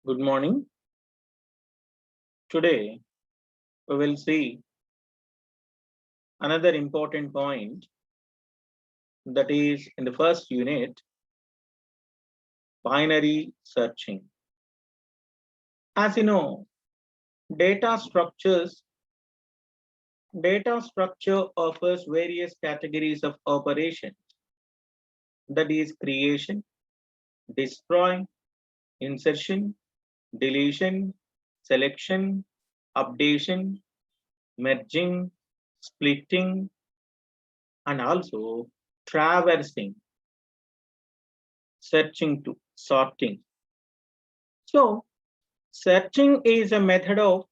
Good morning. Today we will see another important point, that is in the first unit, binary searching. As you know, data structures data structure offers various categories of operations, that is creation, destroy, insertion, deletion, selection, updation, merging, splitting, and also traversing, searching to sorting. So searching is a method of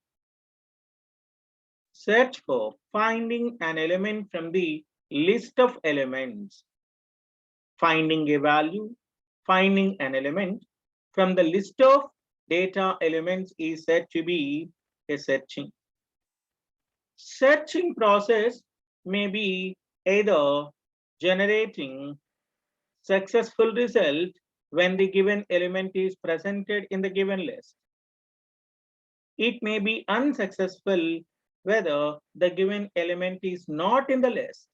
search for finding an element from the list of elements. Finding a value, finding an element from the list of data elements is said to be a searching. Searching process may be either generating successful result when the given element is presented in the given list. It may be unsuccessful whether the given element is not in the list.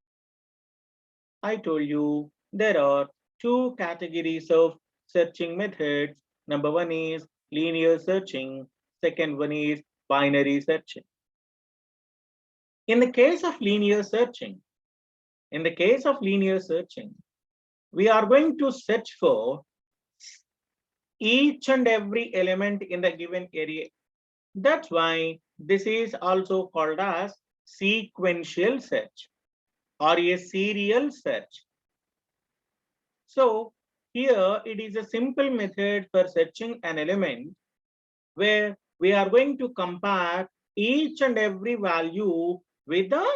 I told you there are two categories of searching methods. Number one is linear searching. Second one is binary searching. In the case of linear searching, we are going to search for each and every element in the given area. That's why this is also called as sequential search or a serial search. So here it is a simple method for searching an element where we are going to compare each and every value with the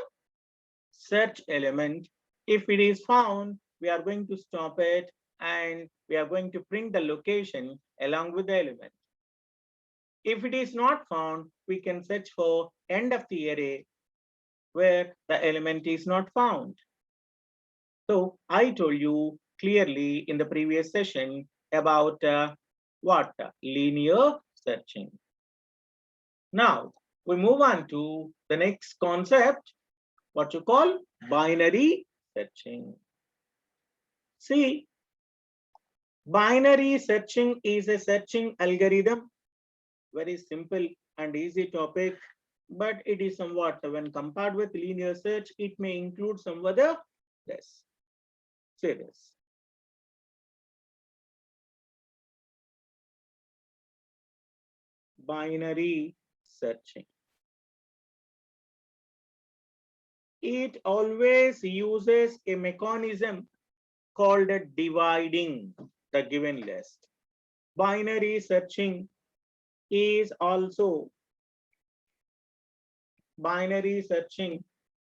search element. If it is found, we are going to stop it and we are going to print the location along with the element. If it is not found, we can search for end of the array where the element is not found. So I told you clearly in the previous session about what? Linear searching. Now we move on to the next concept, what you call binary searching. See, binary searching is a searching algorithm, very simple and easy topic, but it is somewhat, when compared with linear search, it may include some other this. Say this. Binary searching. It always uses a mechanism called dividing the given list. Binary searching is also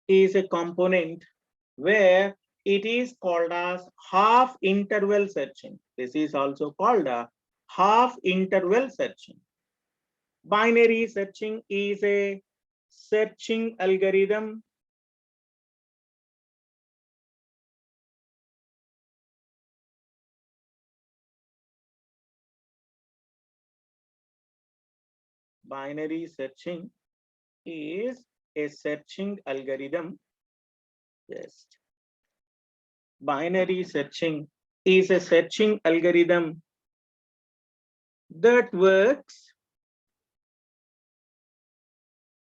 a component where it is called as half interval searching. This is also called a half interval searching. Binary searching is a searching algorithm binary searching is a searching algorithm. Yes. Binary searching is a searching algorithm that works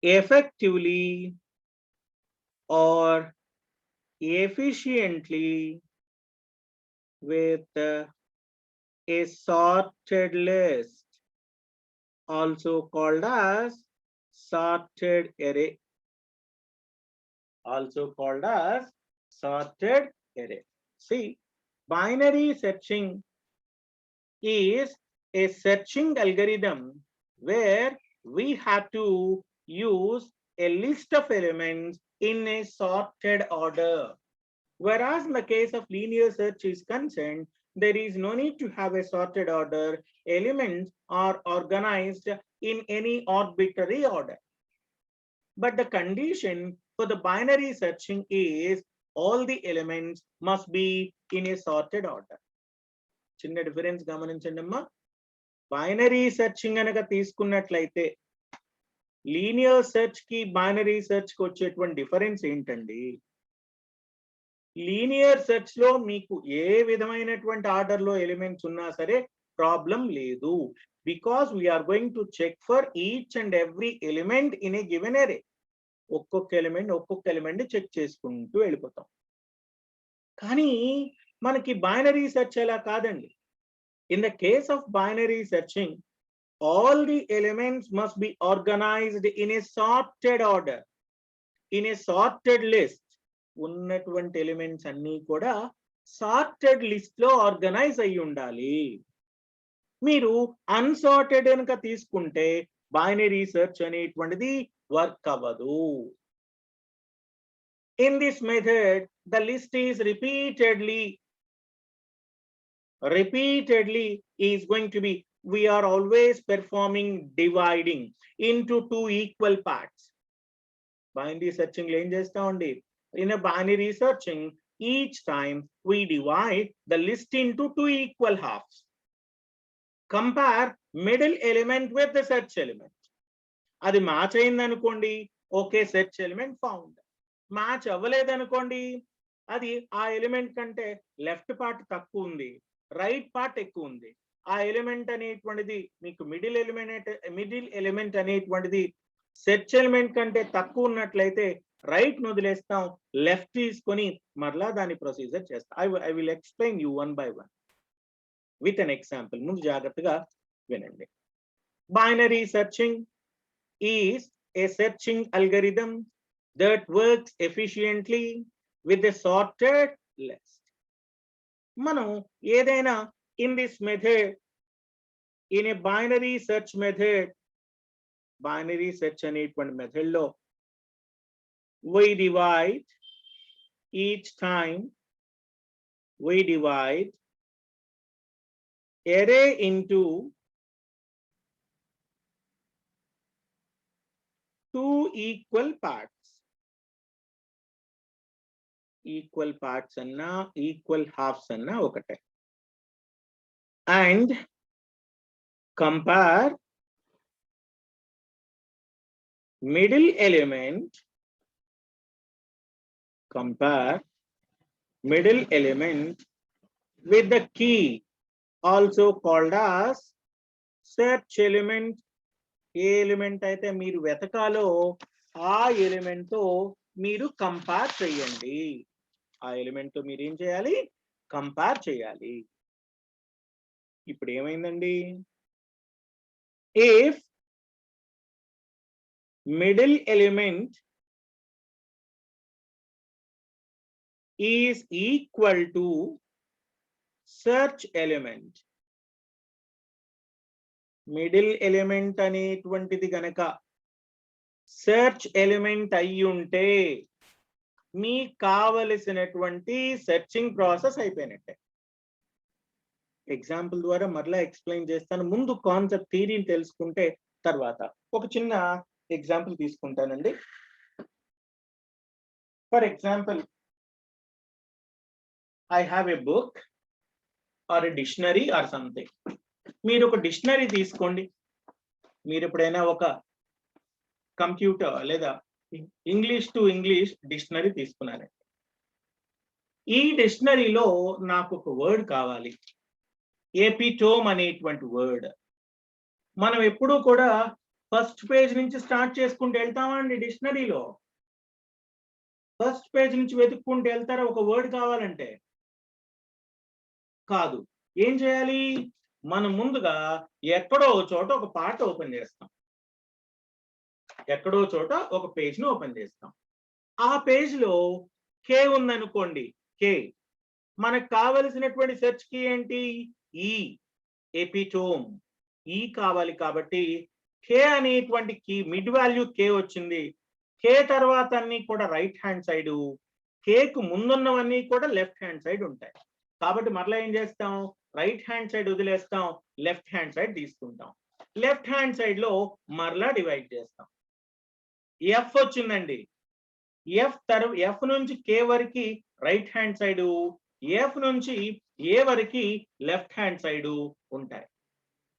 effectively or efficiently with a sorted list, also called as sorted array. Also called as sorted array. See, binary searching is a searching algorithm where we have to use a list of elements in a sorted order. Whereas in the case of linear search is concerned, there is no need to have a sorted order. Elements are organized in any arbitrary order. But the condition for the binary searching is all the elements must be in a sorted order. చిన్న difference గమనించండి అమ్మా. Binary searching గనక తీసుకున్నట్లయితే linear search కి binary search కి వచ్చేటువంటి difference ఏంటండి? Linear search లో మీకు ఏ విధమైనటువంటి ఆర్డర్ లో ఎలిమెంట్స్ ఉన్నా సరే ప్రాబ్లం లేదు, because we are going to check for each and every element in a given array. ఒక్కొక్క ఎలిమెంట్ చెక్ చేసుకుంటూ వెళ్ళిపోతాం. కానీ మనకి బైనరీ సెర్చ్ ఎలా కాదండి. In the case of binary searching, all the elements must be organized in a sorted order, in a sorted list. ఉన్నటువంటి elements అన్ని కూడా సార్టెడ్ లిస్ట్ లో ఆర్గనైజ్ అయి ఉండాలి. మీరు అన్సార్టెడ్ కనుక తీసుకుంటే బైనరీ సెర్చ్ అనేటువంటిది వర్క్ అవ్వదు. In this method, the list is repeatedly is going to be, we are always performing dividing into two equal parts. Binary searching ఏం చేస్తామండి? In a binary searching, each time we divide the list into two equal halves. Compare middle element with the search element. అది match అయింది అనుకోండి, okay search element found. Match అవ్వలేదు అనుకోండి, అది ఆ element కంటే లెఫ్ట్ పార్ట్ తక్కువ ఉంది, రైట్ పార్ట్ ఎక్కువ ఉంది. ఆ ఎలిమెంట్ అనేటువంటిది మీకు మిడిల్ ఎలిమెంట్ అనేటువంటిది సెర్చ్ ఎలిమెంట్ కంటే తక్కువ ఉన్నట్లయితే రైట్ ను వదిలేస్తాం, లెఫ్ట్ తీసుకొని మరలా దాని ప్రొసీజర్ చేస్తాం. I will explain you one by one with an example. ముందు జాగ్రత్తగా వినండి. Binary searching is a searching algorithm that works efficiently with a sorted list. మనం ఏదైనా in this method, in a binary search method, binary search అనేటువంటి method లో we divide each time we divide array into two equal parts. Equal parts అన్నా equal halves అన్నా ఒకటే. And compare middle element with the key also called as search element. ఏ element అయితే మీరు వెతకాలో ఆ element తో మీరు కంపేర్ చేయండి. ఆ ఎలిమెంట్ తో మీరు ఏం చేయాలి? కంపేర్ చేయాలి. ఇప్పుడు ఏమైందండి? If middle element is equal to search element, middle element అనేటువంటిది గనక సెర్చ్ ఎలిమెంట్ అయి ఉంటే మీకు కావలసినటువంటి సెర్చింగ్ ప్రాసెస్ అయిపోయినట్టే. ఎగ్జాంపుల్ ద్వారా మరలా ఎక్స్ప్లెయిన్ చేస్తాను. ముందు కాన్సెప్ట్ థియరీని తెలుసుకుంటే తర్వాత ఒక చిన్న ఎగ్జాంపుల్ తీసుకుంటానండి. For example, I have a book or a dictionary or something. మీరు ఒక డిక్షనరీ తీసుకోండి. మీరు ఎప్పుడైనా ఒక కంప్యూటర్ లేదా ఇంగ్లీష్ టు ఇంగ్లీష్ డిక్షనరీ తీసుకున్నారండి. ఈ డిక్షనరీలో నాకు ఒక వర్డ్ కావాలి, ఎపిటోమ్ అనేటువంటి వర్డ్. మనం ఎప్పుడూ కూడా ఫస్ట్ పేజ్ నుంచి స్టార్ట్ చేసుకుంటూ వెళ్తామండి. డిక్షనరీలో ఫస్ట్ పేజ్ నుంచి వెతుక్కుంటూ వెళ్తారా ఒక వర్డ్ కావాలంటే? కాదు. ఏం చేయాలి? మనం ముందుగా ఎక్కడో చోట ఒక పార్ట్ ఓపెన్ చేస్తాం, ఎక్కడో చోట ఒక పేజ్ ను ఓపెన్ చేస్తాం. ఆ పేజ్ లో కే ఉందనుకోండి, కే. మనకు కావలసినటువంటి సెర్చ్ కీ ఏంటి? ఈ ఎపిటోమ్. ఈ కావాలి కాబట్టి కే అనేటువంటి కీ మిడ్ వాల్యూ కే వచ్చింది. కే తర్వాత అన్ని కూడా రైట్ హ్యాండ్ సైడ్, కేకు ముందున్నవన్నీ కూడా లెఫ్ట్ హ్యాండ్ సైడ్ ఉంటాయి. కాబట్టి మరలా ఏం చేస్తాం? రైట్ హ్యాండ్ సైడ్ వదిలేస్తాం, లెఫ్ట్ హ్యాండ్ సైడ్ తీసుకుంటాం. లెఫ్ట్ హ్యాండ్ సైడ్ లో మరలా డివైడ్ చేస్తాం. ఎఫ్ వచ్చిందండి. ఎఫ్ నుంచి కే వరకు రైట్ హ్యాండ్ సైడ్, ఎఫ్ నుంచి ఏ వరకు లెఫ్ట్ హ్యాండ్ సైడ్ ఉంటాయి.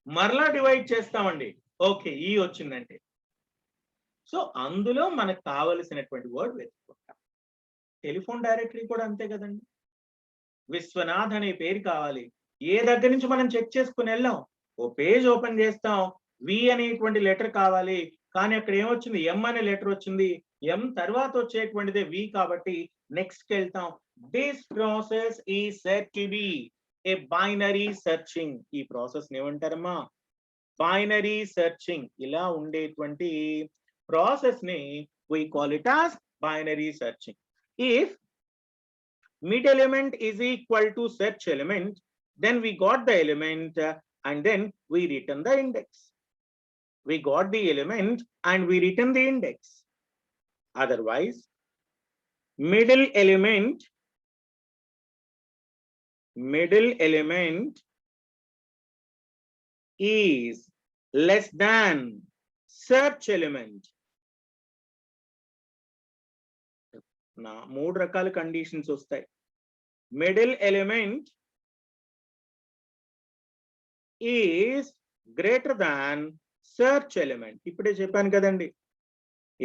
మరలా డివైడ్ చేస్తామండి. ఓకే, ఈ వచ్చిందంటే సో అందులో మనకు కావలసినటువంటి వర్డ్ వెతుక్కుంటాం. టెలిఫోన్ డైరెక్టరీ కూడా అంతే కదండి. విశ్వనాథ్ అనే పేరు కావాలి, ఏ దగ్గర నుంచి మనం చెక్ చేసుకుని వెళ్ళాం, ఓ పేజ్ ఓపెన్ చేస్తాం, వి అనేటువంటి లెటర్ కావాలి, కానీ అక్కడ ఏమొచ్చింది, ఎం అనే లెటర్ వచ్చింది, ఎం తర్వాత వచ్చేటువంటిదే వి కాబట్టి నెక్స్ట్ కి వెళ్తాం. This process is said to be A binary searching. ఈ ప్రాసెస్ ఏమంటారమ్మా, బైనరీ సెర్చింగ్. ఇలా ఉండేటువంటి ప్రాసెస్ ని we call it as binary searching. If mid element is equal to search element, then we got the element and then we return the index. We got the element and we return the index. Otherwise, middle element is less than search element. నా 3 రకాల conditions వస్తాయి. Middle element is greater than search element. ఇప్పుడే చెప్పాను కదండి,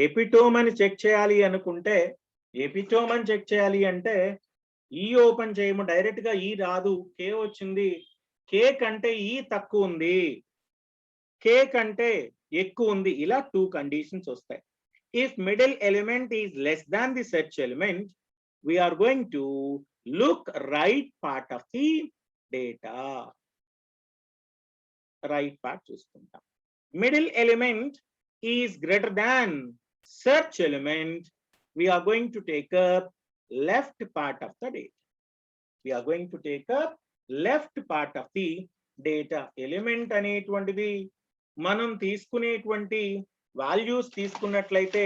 epitome అని check చేయాలి అనుకుంటే, epitome అని చెక్ చేయాలి అంటే ఈ ఓపెన్ చేయము, డైరెక్ట్ గా ఈ రాదు, కే వచ్చింది, కే కంటే ఈ తక్కువ ఉంది, కే కంటే ఎక్కువ ఉంది, ఇలా 2 కండిషన్స్ వస్తాయి. If middle element is less than the search element, we are going to look right part of the data. Right part చూసుకుంటాం. Middle element is greater than search element, we are going to take up left part of the data. We are going to take up left part of the data. Element అనేటువంటిది మనం తీసుకునేటువంటి values తీసుకున్నట్లయితే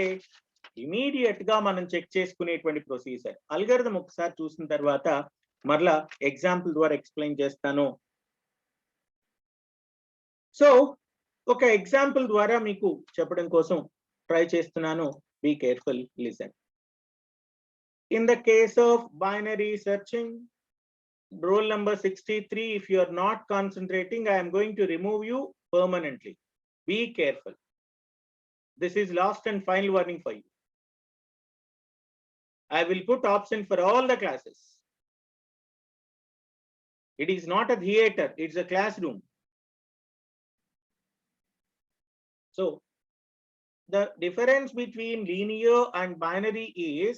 immediate గా మనం check చేసుకునేటువంటి procedure. Algorithm ఒకసారి చూసిన తర్వాత మరలా ఎగ్జాంపుల్ ద్వారా ఎక్స్ప్లెయిన్ చేస్తాను. సో ఒక ఎగ్జాంపుల్ ద్వారా మీకు చెప్పడం కోసం ట్రై చేస్తున్నాను. Be careful, listen. In the case of binary searching, roll number 63, if you are not concentrating, I am going to remove you permanently. Be careful. This is last and final warning for you. I will put option for all the classes. It is not a theater, it's a classroom. So the difference between linear and binary is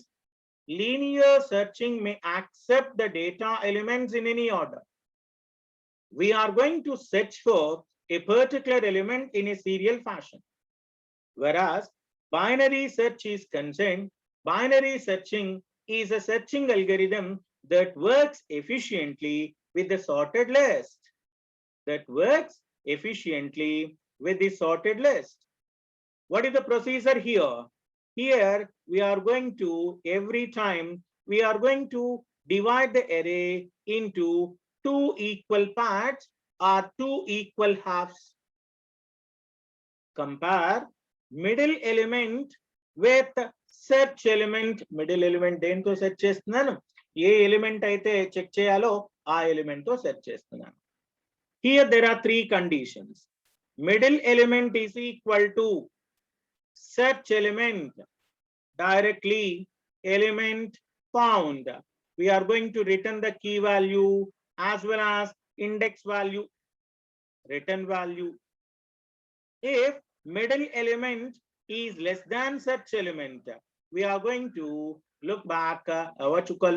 linear searching may accept the data elements in any order. We are going to search for a particular element in a serial fashion. Whereas binary search is concerned, binary searching is a searching algorithm that works efficiently with the sorted list. What is the procedure here? Here we are going to, every time we are going to divide the array into 2 equal parts or 2 equal halves. Compare middle element with search element. Middle element దేంతో search చేస్తున్నాను, ఏ element అయితే check చేయాలో ఆ element తో search చేస్తున్నాను. Here there are 3 conditions. Middle element is equal to search element directly, element found. We are going to return the key value as well as index value, return value. If middle element is less than search element, we are going to look back,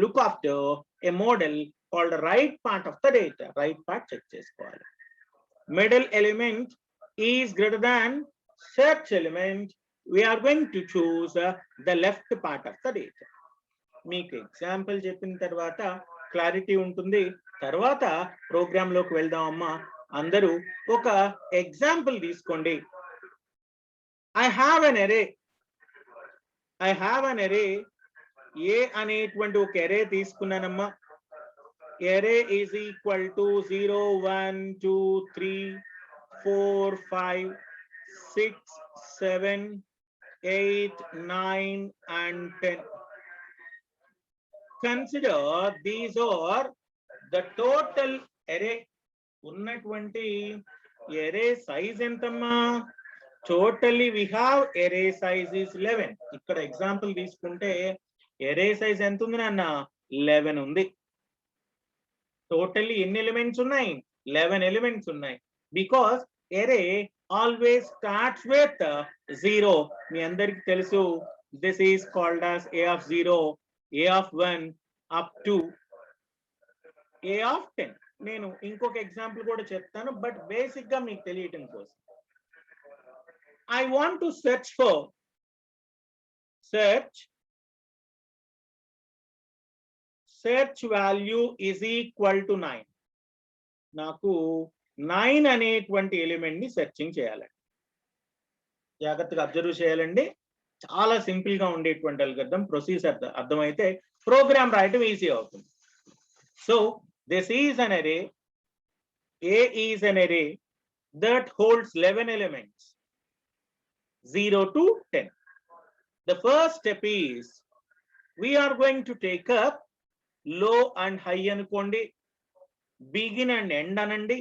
look after a model called right part of the data. Right part check చేసుకోవాలి. Middle element is greater than search element, we are going to choose the left part of the data. మీకు example చెప్పిన తర్వాత clarity ఉంటుంది. తర్వాత programme లోకి వెళ్దాం అమ్మా. అందరూ ఒక ఎగ్జాంపుల్ తీసుకోండి. I have an array. A అనేటువంటి ఒక array తీసుకున్నానమ్మా. Array is equal to 0, 1, 2, 3, 4, 5, 6, 7, 8, 9 and 10. Consider these are the total array. ఉన్నటువంటి array size entama? Totally we have array size is 11. ఇక్కడ ఎగ్జాంపుల్ తీసుకుంటే array size ఎంత ఉంది నాన్న? 11 ఉంది. Totally ఎన్ని ఎలిమెంట్స్ ఉన్నాయి? 11 ఎలిమెంట్స్ ఉన్నాయి. Because array always starts with 0. మీ అందరికి తెలుసు, this is called as a of 0, a of 1 up to a of 10. నేను ఇంకొక ఎగ్జాంపుల్ కూడా చెప్తాను, బట్ బేసిక్ గా మీకు తెలియటం కోసం. I want to search value is equal to 9. నాకు 9 అనేటువంటి ఎలిమెంట్ ని సెర్చింగ్ చేయాలి. జాగ్రత్తగా అబ్జర్వ్ చేయాలండి. చాలా సింపుల్ గా ఉండేటువంటి అల్గోరిథం. ప్రొసీజర్ అర్థమైతే ప్రోగ్రామ్ రాయటం ఈజీ అవుతుంది. So this is an array. A is an array that holds 11 elements, 0 to 10. The first step is we are going to take up low and high anukondi, begin and end anandi,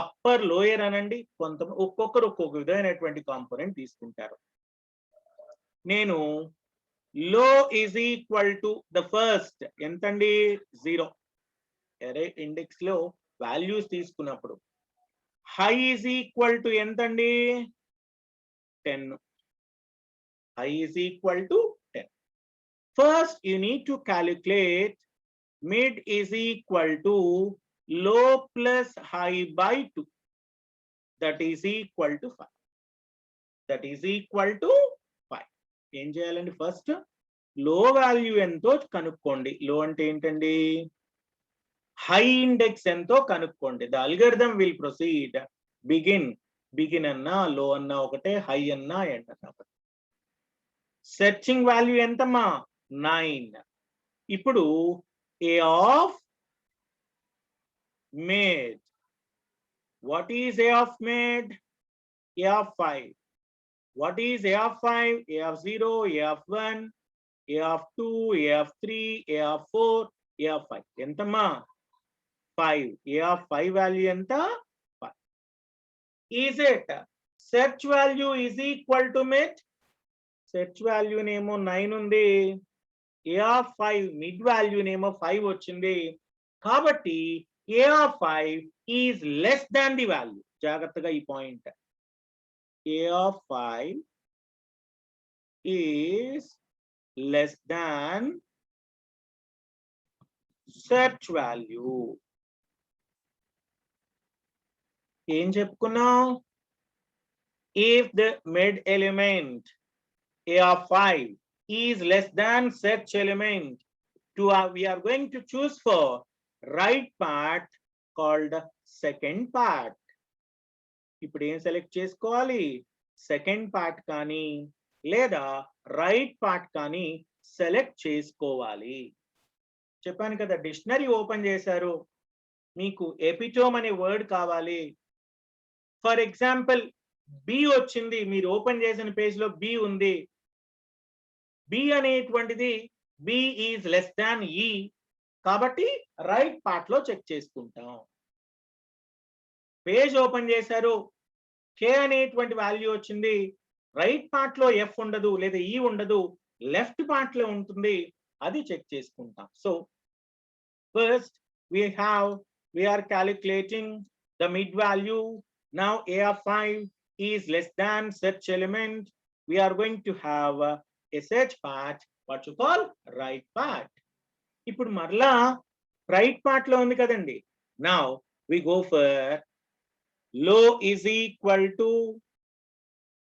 upper lower anandi. కొంత ఒక్కొక్కరు ఒక్కొక్క విధమైనటువంటి component తీసుకుంటారు. నేను low is equal to the first ఎంతండి? 0. array index లో values తీసుకున్నప్పుడు high is equal to ఎంతండి? 10. high is equal to 10. First you need to calculate mid is equal to low plus high by 2. That is equal to 5. That is equal to 5. ఏం చేయాలండి? First లో value ఎంతో కనుక్కోండి. లో అంటే ఏంటండి? High index ఎంతో కనుక్కోండి. The algorithm will proceed. Begin అన్నా లో అన్నా ఒకటే, హై అన్నా ఎండ్ అన్నా ఒకటే. సెర్చింగ్ వాల్యూ ఎంతమ్మా? 9. ఇప్పుడు a of mid. What is a of mid? A of 5. What is a of 5? A of 0, a of 1, a of 2, a of 3, a of 4, a of 5. ఎంతమ్మా? 5. a of 5 value ఎంత? 5. Is it search value is equal to mid? search value నేమో 9 ఉంది. a of 5 mid value నేమో 5 వచ్చింది. కాబట్టి a of 5 is less than the value. జాగ్రత్తగా ఈ point. a of 5 is less than search value. ఏం చెప్పుకున్నాం? if the mid element a of 5 is less than search element, we are going to choose for right part called second part. ఇప్పుడు ఏం select చేసుకోవాలి? Second part కానీ లేదా right part కానీ select చేసుకోవాలి. చెప్పాను కదా, డిక్షనరీ ఓపెన్ చేశారు, మీకు ఎపిటోమ్ అనే వర్డ్ కావాలి. ఫర్ ఎగ్జాంపుల్ బి వచ్చింది, మీరు ఓపెన్ చేసిన పేజ్ లో బి ఉంది. బి అనేటువంటిది బి ఈజ్ లెస్ దాన్ ఈ, కాబట్టి రైట్ పార్ట్ లో చెక్ చేసుకుంటాం. పేజ్ ఓపెన్ చేశారు, కే అనేటువంటి వాల్యూ వచ్చింది, రైట్ పార్ట్ లో ఎఫ్ ఉండదు లేదా ఈ ఉండదు, లెఫ్ట్ పార్ట్ లో ఉంటుంది, అది చెక్ చేసుకుంటాం. So first we are calculating the mid value. Now a of 5 is less than search element. We are going to have a search part, what you call right part. ఇప్పుడు మరలా right part లో ఉంది కదండి. Now we go for low is equal to,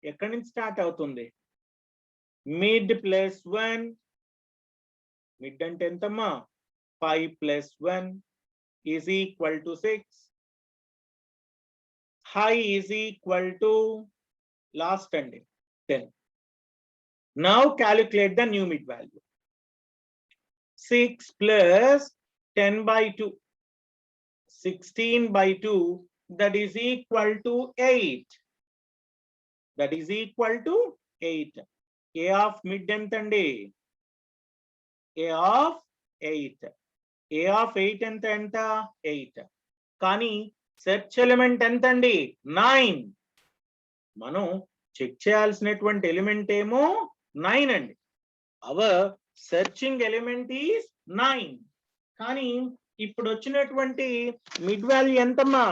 ఎక్కడి నుంచి start అవుతుంది? Mid plus 1. Mid అంటే ఎంతమ్మా? 5 plus 1 is equal to 6. High is equal to last and 10. Now calculate the new mid value. 6 plus 10 by 2, 16 by 2, that is equal to 8. That is equal to 8. A of mid entandi? A of 8. A of 8 ఎంత? 8. కానీ search element ఎంత అండి 9. మనం check చేయాల్సినటువంటి element ఏమో 9 అండి. Our searching element is 9. కానీ ఇప్పుడు వచ్చినటువంటి మిడ్ వాల్యూ ఎంతమ్మా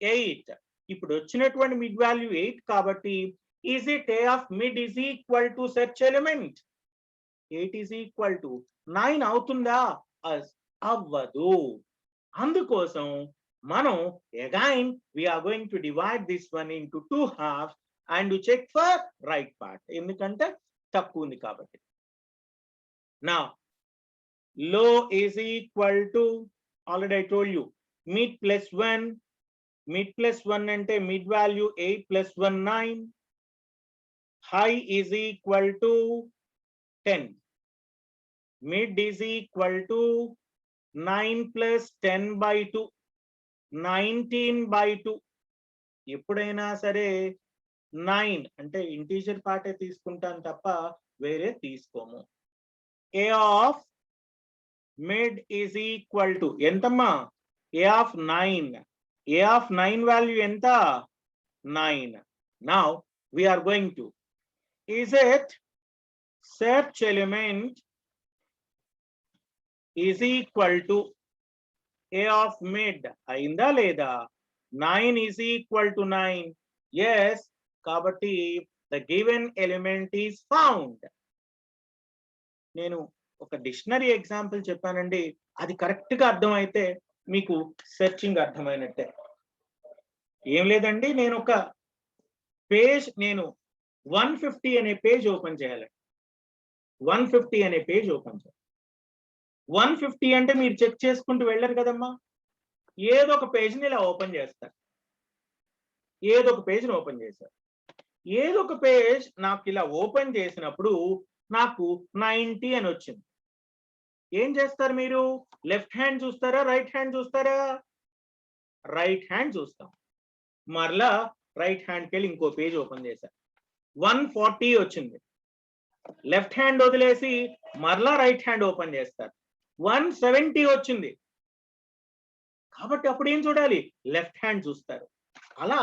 8. ఇప్పుడు వచ్చినటువంటి మిడ్ వాల్యూ 8 కాబట్టి is it a of mid is equal to search element? 8 is equal to 9 అవుతుందా? అవ్వదు. అందుకోసం మనం again we are going to divide this one into 2 halves and to check for right part. ఎందుకంటే తక్కువ ఉంది కాబట్టి. Now low is equal to, already I told you, mid plus 1. Mid plus 1 అంటే mid value 8 plus 1 9. High is equal to 10. Mid is equal to 9 plus 10 by 2. 19 by 2. ఎప్పుడైనా సరే 9 అంటే integer పార్టే తీసుకుంటాను తప్ప వేరే తీసుకోము. A of mid is equal to ఎంతమ్మా A of 9. A of 9 value ఎంత 9. Now we are going to, is it search element is equal to A of mid అయిందా లేదా? 9 is equal to 9. Yes, కాబట్టి the given element is found. నేను ఒక dictionary example చెప్పానండి, అది correct గా అర్థమైతే మీకు సెర్చింగ్ అర్థమైనట్టే. ఏం లేదండి, నేను ఒక పేజ్, నేను 150 అనే పేజ్ ఓపెన్ చేయాలి. 150 అనే పేజ్ ఓపెన్ చేయాలి. 150 అంటే మీరు చెక్ చేసుకుంటూ వెళ్ళరు కదమ్మా, ఏదో ఒక పేజ్ని ఇలా ఓపెన్ చేస్తారు. ఏదో ఒక పేజ్ని ఓపెన్ చేశారు. ఏదో ఒక పేజ్ నాకు ఇలా ఓపెన్ చేసినప్పుడు నాకు 90 అని వచ్చింది. ఏం చేస్తారు మీరు? లెఫ్ట్ హ్యాండ్ చూస్తారా, రైట్ హ్యాండ్ చూస్తారా? రైట్ హ్యాండ్ చూస్తాం. మరలా రైట్ హ్యాండ్కి వెళ్ళి ఇంకో పేజ్ ఓపెన్ చేశారు. 140 వచ్చింది. లెఫ్ట్ హ్యాండ్ వదిలేసి మరలా రైట్ హ్యాండ్ ఓపెన్ చేస్తారు. 170 వచ్చింది. కాబట్టి అప్పుడు ఏం చూడాలి? లెఫ్ట్ హ్యాండ్ చూస్తారు. అలా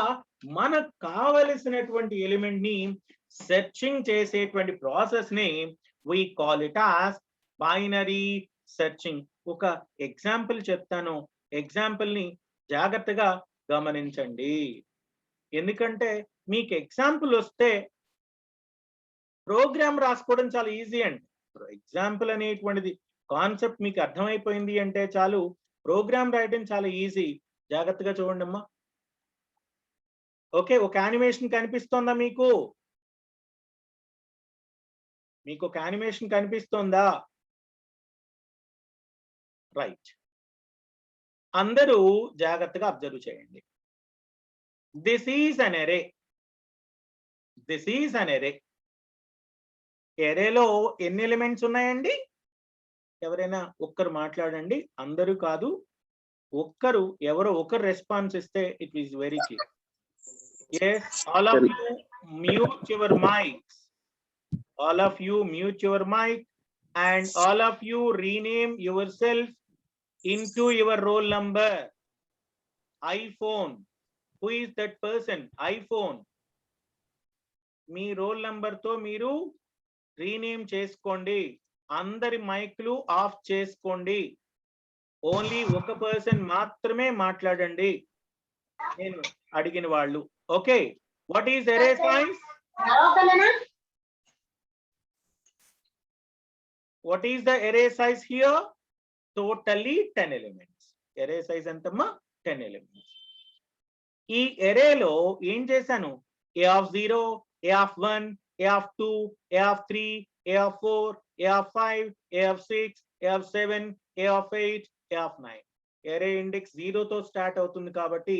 మనకు కావలసినటువంటి ఎలిమెంట్ ని సెర్చింగ్ చేసేటువంటి ప్రాసెస్ ని we call it as binary searching. ఒక ఎగ్జాంపుల్ చెప్తాను, ఎగ్జాంపుల్ ని జాగ్రత్తగా గమనించండి. ఎందుకంటే మీకు ఎగ్జాంపుల్ వస్తే ప్రోగ్రామ్ రాసుకోవడం చాలా ఈజీ అండి. ఎగ్జాంపుల్ అనేటువంటిది కాన్సెప్ట్ మీకు అర్థమైపోయింది అంటే చాలు, ప్రోగ్రామ్ రాయడం చాలా ఈజీ. జాగ్రత్తగా చూడండి అమ్మా. ఓకే, ఒక యానిమేషన్ కనిపిస్తోందా మీకు? మీకు ఒక యానిమేషన్ కనిపిస్తోందా? రైట్, అందరూ జాగ్రత్తగా అబ్జర్వ్ చేయండి. This is an array. This is an array. ఎరేలో ఎన్ని ఎలిమెంట్స్ ఉన్నాయండి? ఎవరైనా ఒక్కరు మాట్లాడండి. అందరూ కాదు, ఒక్కరు, ఎవరో ఒకరు రెస్పాన్స్ ఇస్తే it is very clear. Yes, all of you mute your mics. All of you mute your mic and all of you rename yourself into your roll number. iPhone. Who is that person? iPhone. Me roll number తో మీరు rename చేసుకోండి. అందరి మైక్లు of చేసుకోండి. Only ఒక person మాత్రమే మాట్లాడండి, నేను అడిగిన వాళ్ళు. Okay, what is array size? What is the array size here? Totally 10 elements. Array size ఎంతమ్మా? 10 elements. ఈ arrayలో ఏం చేశాను? a of 0, a of 1, a of 2, a of 3, a of 4, a of 5, a of 6, a of 7, a of 8, a of 9. array index 0 తో start అవుతుంది కాబట్టి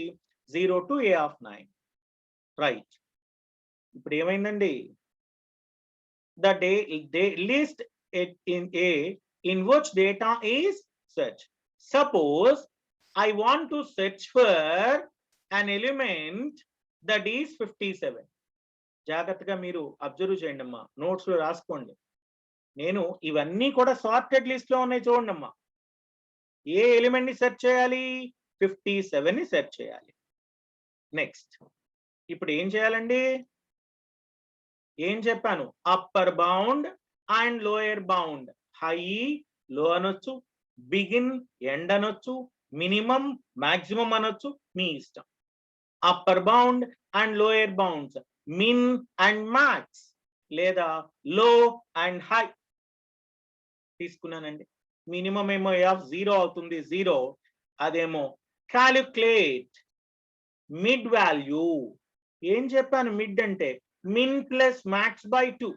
0 to a of 9. Right, ఇప్పుడు ఏమైందండి? The list in A in which data is search. Suppose I want to search for an element that is 57. జాగ్రత్తగా మీరు observe చేయండి అమ్మా, notes లో రాసుకోండి. నేను ఇవన్నీ కూడా సార్టెడ్ లిస్ట్ లో ఉన్నాయి చూడండి అమ్మా. ఏ ఎలిమెంట్ ని సెర్చ్ చేయాలి? 57 ని సెట్ చేయాలి. నెక్స్ట్ ఇప్పుడు ఏం చేయాలండి? ఏం చెప్పాను? Upper bound and lower bound. High low అనొచ్చు, బిగిన్ ఎండ్ అనొచ్చు, మినిమం మాక్సిమం అనొచ్చు, మీ ఇష్టం. Upper bound and lower bounds, min and max లేదా లో అండ్ హై తీసుకున్నానండి. మినిమం ఏమో ఆఫ్ 0 అవుతుంది, 0. అదేమో క్యాలిక్యులేట్ మిడ్ వాల్యూ. ఏం చెప్పాను? మిడ్ అంటే min plus max by 2,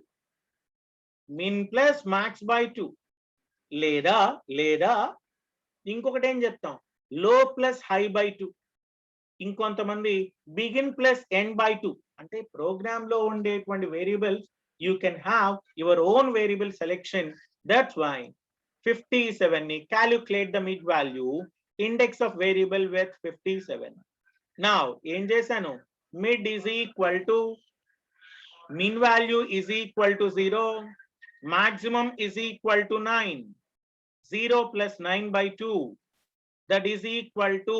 min plus max by 2 లేదా లేదా ఇంకొకటి ఏం చెప్తాం? లో ప్లస్ హై బై 2. ఇంకొంతమంది బిగిన్ ప్లస్ ఎండ్ బై 2. అంటే ప్రోగ్రామ్ లో ఉండేటువంటి variables you can have your own variable selection. That's why 57 ని calculate the mid value, index of variable with 57. Now ఏం చేశాను? Mid is equal to mean value is equal to 0, maximum is equal to 9, 0 plus 9 by 2, that is equal to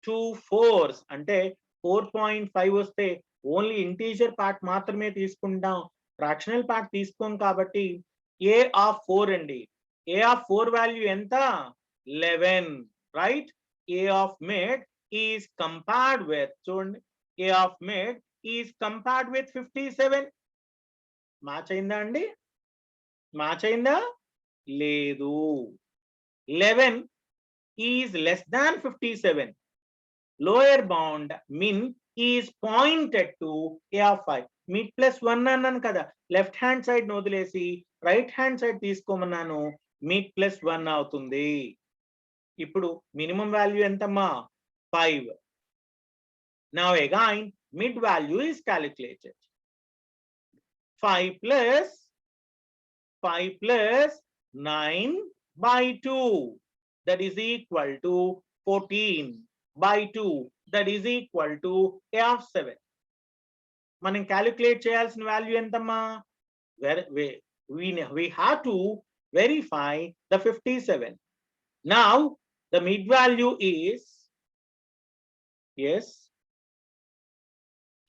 2 4s. అంటే 4.5 వస్తే only integer part మాత్రమే తీసుకుంటాం, fractional part తీసుకోం కాబట్టి a of 4 అండి. a of 4 value ఎంత? 11, right? a of mid is compared with, చూడండి, a of mid is compared with 57. Match అయిందా అండి? మ్యాచ్ అయిందా? లేదు. 11 is less than 57. Lower bound min is pointed to a of 5. Mid plus 1 అన్నాను కదా, left hand side వదిలేసి right hand side తీసుకోమన్నాను, mid plus 1 అవుతుంది. ఇప్పుడు మినిమం వాల్యూ ఎంతమ్మా? 5. Now again mid value is calculated. 5 plus 9 by 2, that is equal to 14 by 2, that is equal to a of 7. మనం calculate చేయాల్సిన value ఎంతమ్మా? We have to verify the 57. Now the mid value is, yes,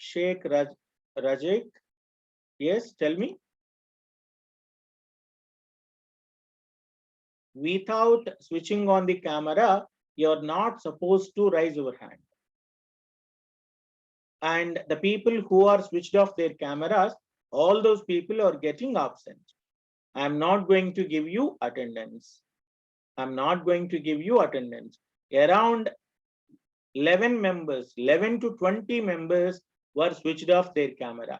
Sheikh Rajik, yes, tell me. Without switching on the camera, you're not supposed to raise your hand. And the people who are switched off their cameras, all those people are getting absent. I'm not going to give you attendance. I'm not going to give you attendance. Around 11 members, 11 to 20 members were switched off their camera.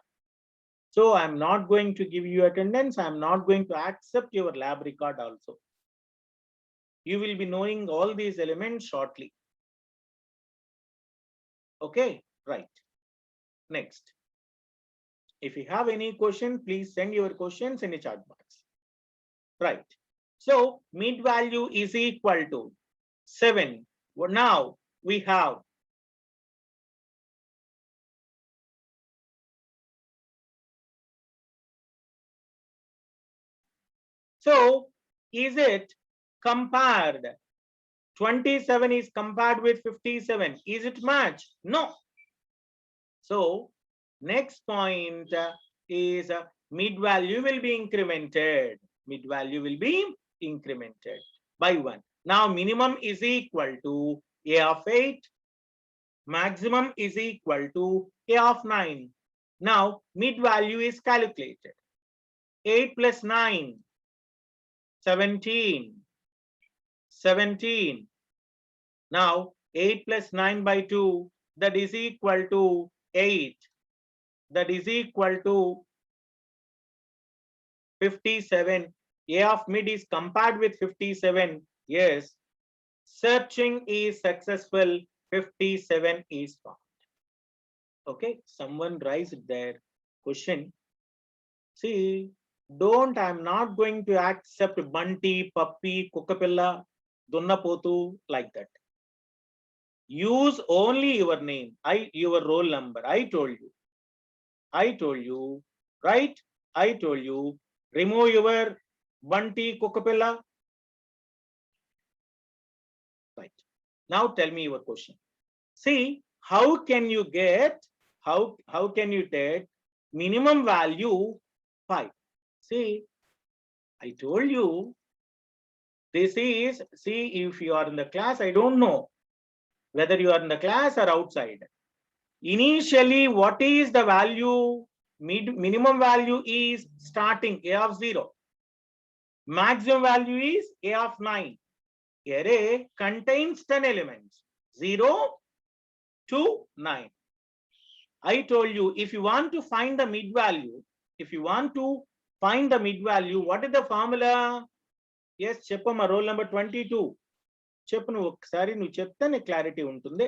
So I'm not going to give you attendance. I'm not going to accept your lab record also. You will be knowing all these elements shortly. Okay, right. Next. If you have any question, please send your questions in the chat box. Right. So mid value is equal to 7. Well, now we have so is it compared? 27 is compared with 57. Is it match? No. So next point is mid value will be incremented. Mid value will be incremented by 1. Now minimum is equal to a of 8. Maximum is equal to a of 9. Now mid value is calculated. 8 plus 9, 17. 17. Now 8 plus 9 by 2, that is equal to 8. That is equal to 57. A of mid is compared with 57. Yes. Searching is successful. 57 is found. Okay. Someone raised their question. See, I'm not going to accept bunty, puppy, kukkapilla, dunnapotu like that. Use only your name, your roll number. I told you, right? I told you, remove your bunty, kukkapilla. Right. Now tell me your question. See, how can you get, how can you take minimum value 5? See, I told you this is, see, if you are in the class, I don't know whether you are in the class or outside. Initially, what is the value? Minimum value is starting a of 0. Maximum value is a of 9. Array contains 10 elements, 0 to 9. I told you, if you want to find the mid value, what is the formula? Yes, చెప్పమ్మా roll number 22. చెప్పు, నువ్వు ఒకసారి నువ్వు చెప్తే clarity ఉంటుంది.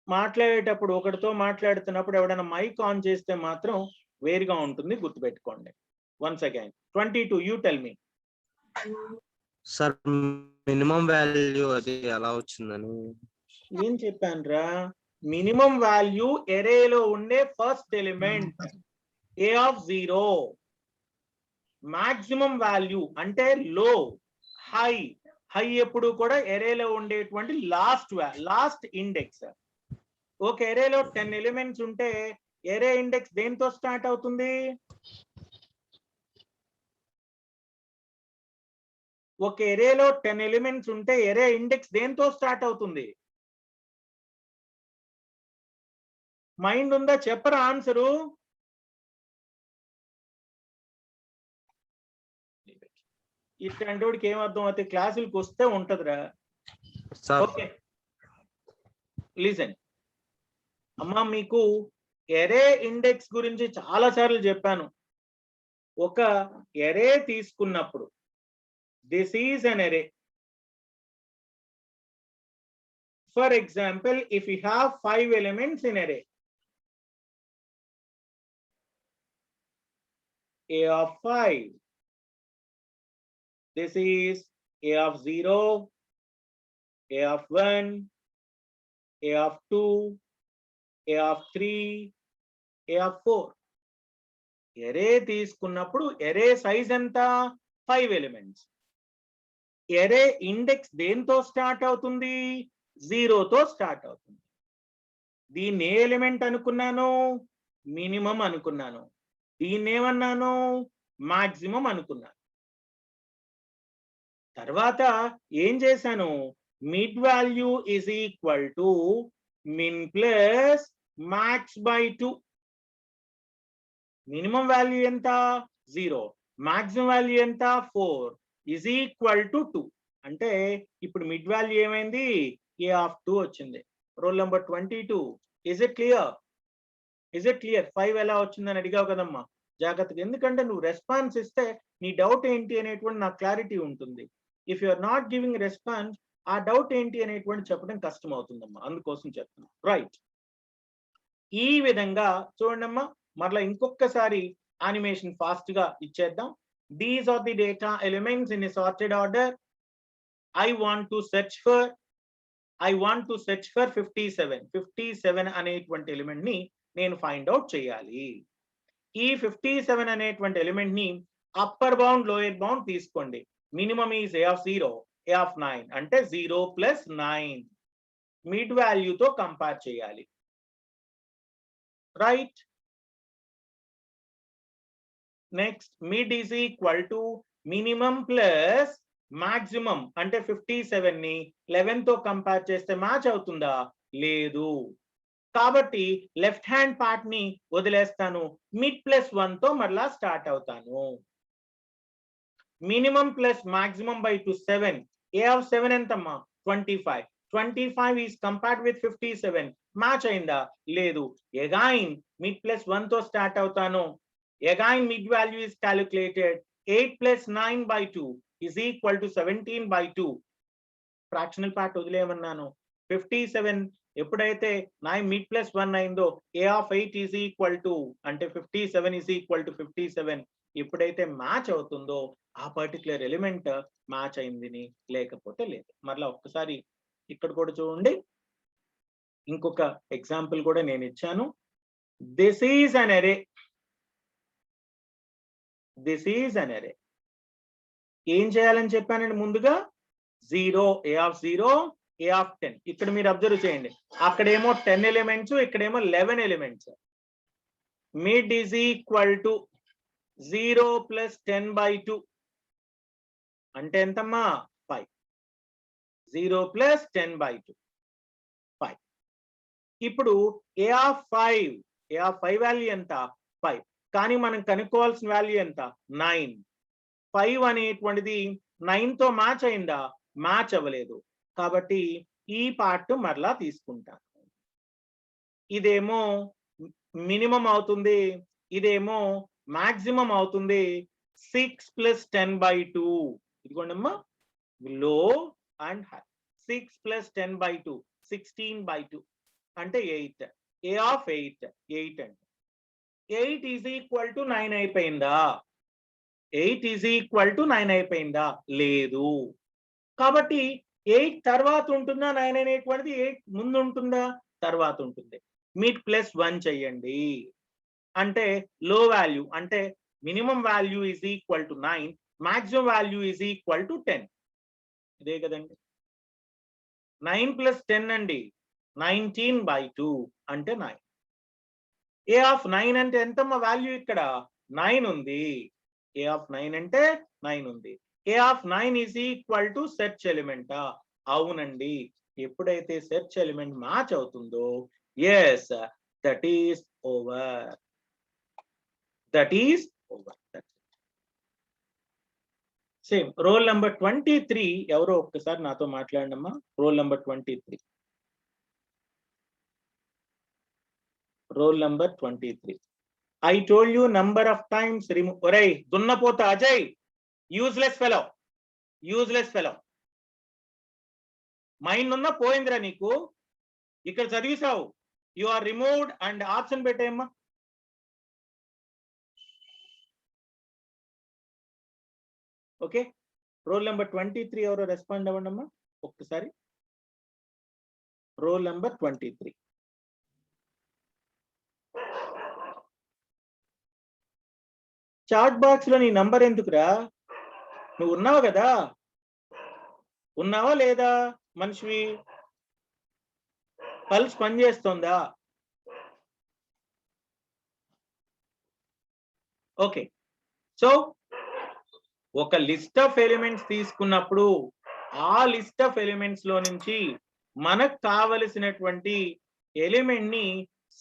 మాట్లాడేటప్పుడు ఒకటితో మాట్లాడుతున్నప్పుడు ఎవడైనా మైక్ ఆన్ చేస్తే మాత్రం వేరుగా ఉంటుంది, గుర్తుపెట్టుకోండి. Once again, 22, you tell me. Sir minimum value అది ఎలా వచ్చిందని ఏం చెప్పానురా? మినిమం వాల్యూ ఎరేలో ఉండే first element a of 0. Maximum value అంటే లో, హై ఎప్పుడు కూడా ఎరేలో ఉండేటువంటి లాస్ట్ ఇండెక్స్. ఒక ఎరేలో 10 ఎలిమెంట్స్ ఉంటే ఎరే ఇండెక్స్ దేంతో స్టార్ట్ అవుతుంది? ఒక ఎరేలో 10 ఎలిమెంట్స్ ఉంటే ఎరే ఇండెక్స్ దేంతో స్టార్ట్ అవుతుంది? మైండ్ ఉందా? చెప్పరా ఆన్సరు. ఇట్లాంటి వాడికి ఏమర్థం అవుతాయి? క్లాసులకు వస్తే ఉంటదిరా. ఓకే, లిజన్ అమ్మా, మీకు ఎరే ఇండెక్స్ గురించి చాలా సార్లు చెప్పాను. ఒక ఎరే తీసుకున్నప్పుడు this is an array. For example, if you have 5 elements in array, a of 5, this is a of 0, a of 1, a of 2, a of 3, a of 4. ఎరే తీసుకున్నప్పుడు ఎరే సైజ్ ఎంత? 5 ఎలిమెంట్స్. ఎరే ఇండెక్స్ దేంతో start అవుతుంది? 0తో start అవుతుంది. దీన్ని ఏ element అనుకున్నాను? Minimum అనుకున్నాను. దీన్ని ఏమన్నాను? మాక్సిమం అనుకున్నాను. తర్వాత ఏం చేశాను? Mid value is equal to min plus max by 2. Minimum value ఎంత? 0. మాక్సిమం వాల్యూ ఎంత? 4 ఇస్ ఈక్వల్ టు 2. అంటే ఇప్పుడు మిడ్ వాల్యూ ఏమైంది? a of 2 వచ్చింది. Roll number 22. Is it clear? 5 ఎలా వచ్చిందని అడిగావు కదమ్మా, జాగ్రత్తగా. ఎందుకంటే నువ్వు రెస్పాన్స్ ఇస్తే నీ డౌట్ ఏంటి అనేటువంటి నాకు క్లారిటీ ఉంటుంది. If you are not giving response, ఆ డౌట్ ఏంటి అనేటువంటి చెప్పడం కష్టం అవుతుందమ్మా, అందుకోసం చెప్తున్నా. రైట్, ఈ విధంగా చూడండమ్మా. మరలా ఇంకొకసారి యానిమేషన్ ఫాస్ట్ గా ఇచ్చేద్దాం. These are the data elements in a sorted order. I want to search for 57 అనేటువంటి ఎలిమెంట్ ని నేను ఫైండ్ అవుట్ చేయాలి. ఈ 57 అనేటువంటి ఎలిమెంట్ ని అప్పర్ బౌండ్, లోయర్ బౌండ్ తీసుకోండి. Minimum is a of 0, a of 9 అంటే 0 ప్లస్ 9. మిడ్ వాల్యూతో కంపేర్ చేయాలి. Right, next mid is equal to minimum plus maximum అంటే 57 ని 11 తో కంపేర్ చేస్తే మ్యాచ్ అవుతుందా? లేదు. కాబట్టి లెఫ్ట్ హ్యాండ్ పార్ట్ ని వదిలేస్తాను. మిడ్ ప్లస్ 1 తో మరలా స్టార్ట్ అవుతాను. Minimum plus maximum by 2 7. a of 7 ఎంతమ్మా? 25. 25 ఈజ్ కంపేర్డ్ విత్ 57. మ్యాచ్ అయిందా? లేదు. అగైన్ మిడ్ ప్లస్ 1 తో స్టార్ట్ అవుతాను. Again mid value is calculated. 8 plus 9 by 2 is equal to 17 by 2. Fractional part వదిలేయమన్నాను. 57 ఎప్పుడైతే 9 మిడ్ ప్లస్ 1 అయిందో a of 8 is equal to అంటే 57 is equal to 57. ఎప్పుడైతే match అవుతుందో ఆ పర్టికులర్ ఎలిమెంట్ మ్యాచ్ అయింది, లేకపోతే లేదు. మరలా ఒక్కసారి ఇక్కడ కూడా చూడండి. ఇంకొక ఎగ్జాంపుల్ కూడా నేను ఇచ్చాను. దిస్ ఈజ్ అన్ అరే. ఏం చేయాలని చెప్పానండి ముందుగా? 0, a of 0, A of 10. ఇక్కడ మీరు అబ్జర్వ్ చేయండి, అక్కడేమో 10 ఎలిమెంట్స్, ఇక్కడేమో 11 elements. Mid is equal to 0 plus 10/2 అంటే ఎంతమ్మా? 5. 0 ప్లస్ 10/2 5. ఇప్పుడు A of 5 వాల్యూ ఎంత? 5. కానీ మనం కనుక్కోవాల్సిన వాల్యూ ఎంత? 9. 5 అనేటువంటిది 9 తో మ్యాచ్ అయిందా? మ్యాచ్ అవ్వలేదు. కాబట్టి ఈ పార్ట్ మరలా తీసుకుంటాను. ఇదేమో మినిమం అవుతుంది, ఇదేమో మాక్సిమం అవుతుంది. 6 ప్లస్ 10/2 ఇదిగోండమ్మా, లో అండ్ హై. 6 ప్లస్ 10/2 16/2 అంటే 8. A of 8 అంటే 8 ఈజ్ ఈక్వల్ టు 9 అయిపోయిందా? 8 ఈజ్ ఈక్వల్ టు 9 అయిపోయిందా? లేదు. కాబట్టి 8 తర్వాత ఉంటుందా? 9 అనేటువంటిది 8 ముందు ఉంటుందా? తర్వాత ఉంటుంది. మీట్ ప్లస్ 1 చెయ్యండి అంటే లో వాల్యూ అంటే minimum value is equal to 9, maximum value is equal to 10. ఇదే కదండి. 9 ప్లస్ 10 అండి 19/2 అంటే 9. A of 9 అంటే ఎంతమ్మా వాల్యూ? ఇక్కడ 9 ఉంది. A of 9 అంటే 9 ఉంది. A of 9 is equal to search ఎలిమెంటా? అవునండి. ఎప్పుడైతే సెర్చ్ ఎలిమెంట్ మ్యాచ్ అవుతుందో, yes, that is over. That is over. Same. Roll number 23 ఎవరో ఒక్కసారి నాతో మాట్లాడండి అమ్మా. Roll number 23. Roll number 23. I told you number of times remove. ఒరేయ్ దున్నపోత Ajay, useless fellow, useless fellow. Mind ఉన్నా పోయిందిరా నీకు. ఇక్కడ చదివిసావు, you are removed and option పెట్టేయమ్మా. ఓకే, రోల్ నెంబర్ 23 ఎవరో రెస్పాండ్ అవ్వండి అమ్మా ఒక్కసారి. Role number 23. చాట్ బాక్స్ లో నీ నంబర్ ఎందుకురా? నువ్వు ఉన్నావు కదా, ఉన్నావా లేదా మనిషివి? పల్స్ పనిచేస్తుందా? ఓకే, సో ఒక లిస్ట్ ఆఫ్ ఎలిమెంట్స్ తీసుకున్నప్పుడు ఆ లిస్ట్ ఆఫ్ ఎలిమెంట్స్ లో నుంచి మనకు కావలసినటువంటి ఎలిమెంట్ ని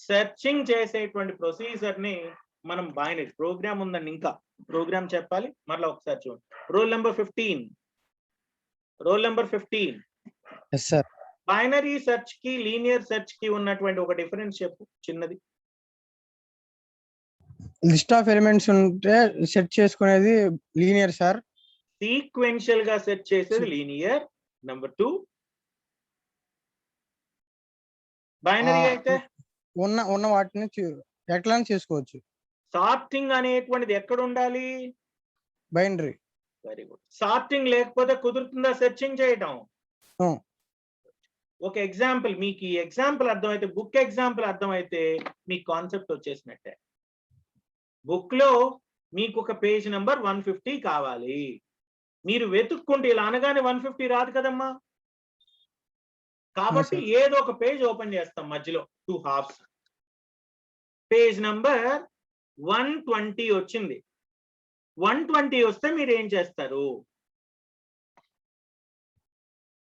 సెర్చింగ్ చేసేటువంటి ప్రొసీజర్ ని మనం బైనరీ ప్రోగ్రామ్ ఉందండి. ఇంకా ప్రోగ్రామ్ చెప్పాలి, మరలా ఒకసారి చూడండి. Roll number 15. Roll number 15. Yes sir. Binary search కి లీనియర్ సెర్చ్ కి ఉన్నటువంటి ఒక డిఫరెన్స్ చెప్పు చిన్నది. లిస్ట్ ఆఫ్ ఎలిమెంట్స్ ఉంటే సెట్ చేసుకునేది లీనియర్ సార్. సీక్వెన్షియల్ గా సెర్చ్ చేసేది లీనియర్. నెంబర్ 2 బైనరీ అయితే ఉన్న వాటిని ఎట్లా చేసుకోవచ్చు. సార్టింగ్ అనేటువంటిది ఎక్కడ ఉండాలి? బైనరీ. Very good. సార్టింగ్ లేకపోతే కుదురుతుందా సెర్చింగ్ చేయటం? ఒక ఎగ్జాంపుల్, మీకు ఈ ఎగ్జాంపుల్ అర్థమైతే, బుక్ ఎగ్జాంపుల్ అర్థమైతే మీకు కాన్సెప్ట్ వచ్చేసినట్టే. బుక్ లో మీకు ఒక పేజ్ నెంబర్ 150 కావాలి. మీరు వెతుక్కుంటే ఇలా అనగానే 150 రాదు కదమ్మా. కాబట్టి ఏదో ఒక పేజ్ ఓపెన్ చేస్తాం మధ్యలో 2 హాఫ్స్. పేజ్ నంబర్ 120 వచ్చింది. 120 వస్తే మీరు ఏం చేస్తారు?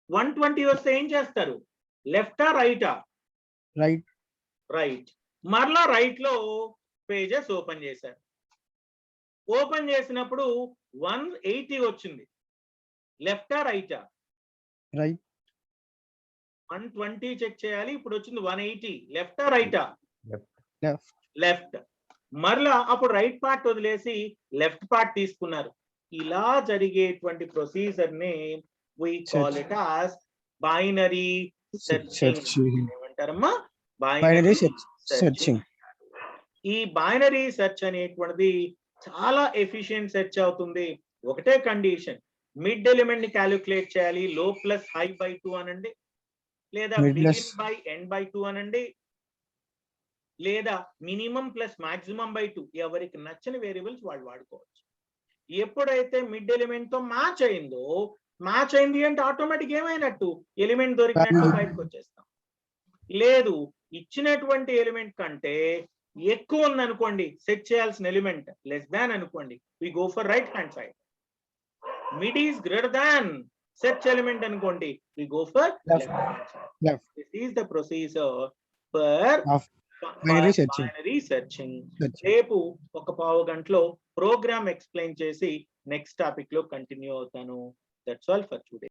120 వస్తే ఏం చేస్తారు? లెఫ్టా రైటా? రైట్. రైట్. మరలా రైట్ లో పేజెస్ ఓపెన్ చేశారు. ఓపెన్ చేసినప్పుడు 180 వచ్చింది. లెఫ్టా రైటా? రైట్. 120 చెక్ చేయాలి, ఇప్పుడు వచ్చింది 180. లెఫ్టా రైటా? లెఫ్ట్. మరలా అప్పుడు రైట్ పార్ట్ వదిలేసి లెఫ్ట్ పార్ట్ తీసుకున్నారు. ఇలా జరిగేటువంటి ప్రొసీజర్ ని we call it as binary searching. ఏమంటారమ్మా? Binary searching. ఈ బైనరీ సెర్చ్ అనేటువంటిది చాలా ఎఫిషియెంట్ సెర్చ్ అవుతుంది. ఒకటే కండిషన్, మిడ్ ఎలిమెంట్ ని క్యాలిక్యులేట్ చేయాలి. లో ప్లస్ హై బై 2 అనండి, లేదా బిగిన్ బై ఎండ్ బై 2 అనండి, లేదా మినిమం ప్లస్ మాక్సిమం బై 2. ఎవరికి నచ్చని వేరియబుల్స్ వాళ్ళు వాడుకోవచ్చు. ఎప్పుడైతే మిడ్ ఎలిమెంట్ తో మ్యాచ్ అయిందో మ్యాచ్ అయింది అంటే ఆటోమేటిక్ ఏమైనట్టు ఎలిమెంట్ దొరికినట్టు బయటకు వచ్చేస్తాం. లేదు ఇచ్చినటువంటి ఎలిమెంట్ కంటే ఎక్కువ ఉంది అనుకోండి, సెట్ చేయాల్సిన ఎలిమెంట్ లెస్ దాన్ అనుకోండి, we go for right hand side. Mid is greater than search element అనుకోండి, we go for left hand side. Left. This is the procedure for Of binary searching. Binary searching. Searching. రేపు ఒక పావు గంటలో program explain చేసి next topic లో continue అవుతాను. That's all for today.